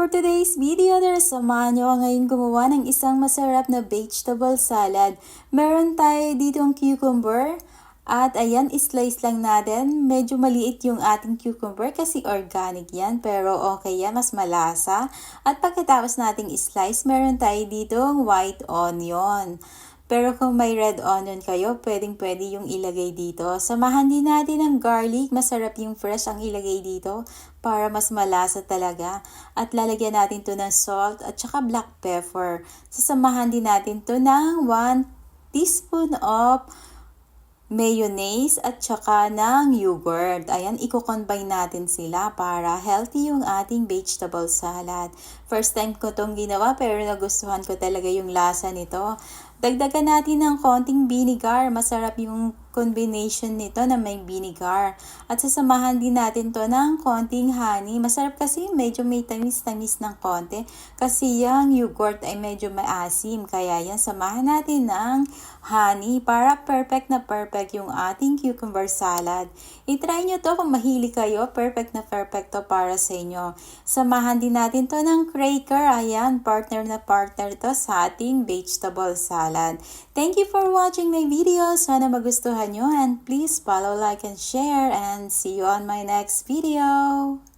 for today's video, samahan nyo ngayon gumawa ng isang masarap na vegetable salad. Meron tayo ditong cucumber at ayan, slice lang natin. Medyo maliit yung ating cucumber kasi organic yan, pero okay yan, mas malasa. At pagkatapos nating slice, meron tayo ditong white onion. Pero kung may red onion kayo, pwedeng-pwede yung ilagay dito. Samahan din natin ng garlic. Masarap yung fresh ang ilagay dito para mas malasa talaga. At lalagyan natin to ng salt at saka black pepper. Sasamahan din natin to ng 1 teaspoon of mayonnaise at saka ng yogurt. Ayan, i-combine natin sila para healthy yung ating vegetable salad. First time ko tong ginawa pero nagustuhan ko talaga yung lasa nito. Dagdagan natin ng konting vinegar. Masarap yung combination nito na may vinegar. At sasamahan din natin to ng konting honey. Masarap kasi medyo may tamis-tamis ng konti. Kasi yung yogurt ay medyo maasim. Kaya yan, samahan natin ng honey para perfect na perfect yung ating cucumber salad. I-try nyo to kung mahilig kayo. Perfect na perfect to para sa inyo. Samahan din natin to ng cracker. Ayan, partner na partner to sa ating vegetable salad. Thank you for watching my video. Sana magustuhan nyo and please follow, like, and share and see you on my next video.